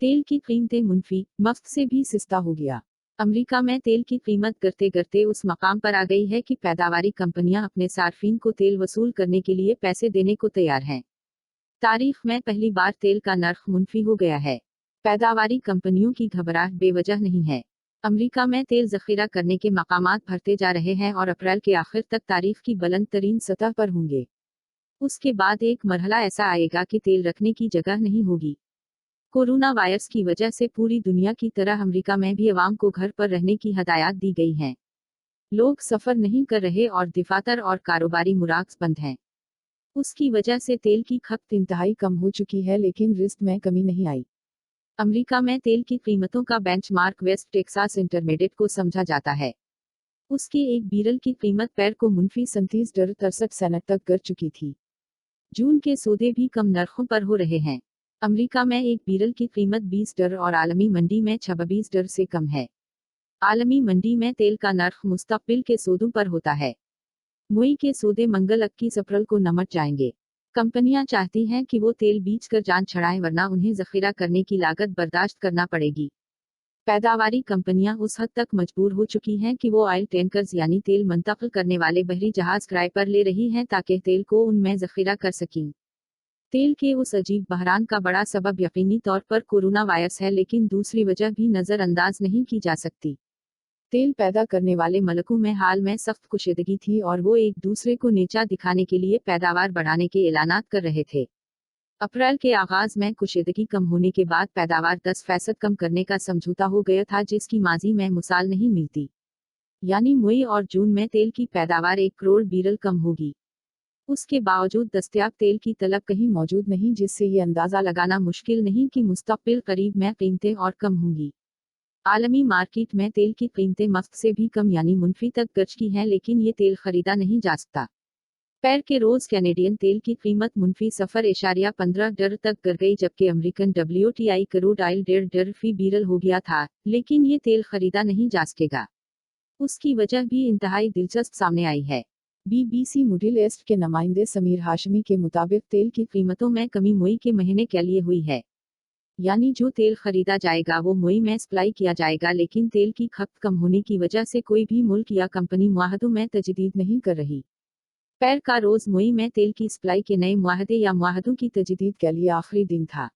तेल की कीमतें मुनफी, मुफ्त से भी सस्ता हो गया। अमेरिका में तेल की कीमत गिरते गिरते उस मकाम पर आ गई है कि पैदावारी कंपनियां अपने सार्फिन को तेल वसूल करने के लिए पैसे देने को तैयार हैं। तारीख में पहली बार तेल का नर्ख मुनफी हो गया है। पैदावारी कंपनियों की घबराहट बेवजह नहीं है। अमेरिका में तेल जखीरा करने के मकामात भरते जा रहे हैं और अप्रैल के आखिर तक तारीख की बुलंद तरीन सतह पर होंगे। उसके बाद एक मरहला ऐसा आएगा कि तेल रखने की जगह नहीं होगी। कोरोना वायरस की वजह से पूरी दुनिया की तरह अमेरिका में भी अवाम को घर पर रहने की हदायत दी गई हैं। लोग सफर नहीं कर रहे और दफातर और कारोबारी मुराकस बंद हैं। उसकी वजह से तेल की खपत इंतहाई कम हो चुकी है, लेकिन रिस्क में कमी नहीं आई। अमेरिका में तेल की कीमतों का बेंचमार्क वेस्ट टेक्सास इंटरमीडिएट को समझा जाता है। उसके एक बैरल की कीमत पैर को मुनफी $37.63 तक गिर चुकी थी। जून के सौदे भी कम नरखों पर हो रहे हैं। अमेरिका में एक बैरल की कीमत $20 और आलमी मंडी में $26 से कम है। आलमी मंडी में तेल का नर्ख मुस्तकबिल के सौदों पर होता है। मई के सौदे मंगल 21 अप्रैल को नमट जाएंगे। कंपनियां चाहती हैं कि वो तेल बीच कर जान छड़ाएं, वरना उन्हें जखीरा करने की लागत बर्दाश्त करना पड़ेगी। पैदावारी कंपनियां उस हद तक मजबूर हो चुकी हैं कि वो ऑयल टैंकर्स यानी तेल मुंतकिल करने वाले बहरी जहाज किराए पर ले रही हैं ताकि तेल को उनमें जखीरा कर सकें। तेल के उस अजीब बहरान का बड़ा सबब यकीनी तौर पर कोरोना वायरस है, लेकिन दूसरी वजह भी नजरअंदाज नहीं की जा सकती। तेल पैदा करने वाले मुल्कों में हाल में सख्त कुशीदगी थी और वो एक दूसरे को नीचा दिखाने के लिए पैदावार बढ़ाने के ऐलानात कर रहे थे। अप्रैल के आगाज में कुशीदगी कम होने के बाद पैदावार 10% कम करने का समझौता हो गया था, जिसकी माजी में मिसाल नहीं मिलती। यानी मई और जून में तेल की पैदावार 1 करोड़ बैरल कम होगी। उसके बावजूद दस्तयाब तेल की तलब कहीं मौजूद नहीं, जिससे ये अंदाजा लगाना मुश्किल नहीं कि मुस्तकबिल करीब में कीमतें और कम होंगी। आलमी मार्केट में तेल की कीमतें मुफ्त से भी कम यानी मुनफी तक गिर चुकी हैं, लेकिन ये तेल खरीदा नहीं जा सकता। पैर के रोज कैनेडियन तेल की कीमत मुनफी $0.15 तक गिर गई, जबकि अमेरिकन WTI क्रूड ऑयल $1.5 फी बैरल हो गया था, लेकिन ये तेल खरीदा नहीं जा सकेगा। उसकी वजह भी इंतहाई दिलचस्प सामने आई है। BBC मिडिल ईस्ट के नुमाइंदे समीर हाशमी के मुताबिक तेल की कीमतों में कमी मई के महीने के लिए हुई है। यानी जो तेल खरीदा जाएगा वो मई में सप्लाई किया जाएगा, लेकिन तेल की खपत कम होने की वजह से कोई भी मुल्क या कंपनी मुआहदों में तजदीद नहीं कर रही। पैर का रोज मई में तेल की सप्लाई के नए मुआहदे या मुआहदों की तजदीद के लिए आखिरी दिन था।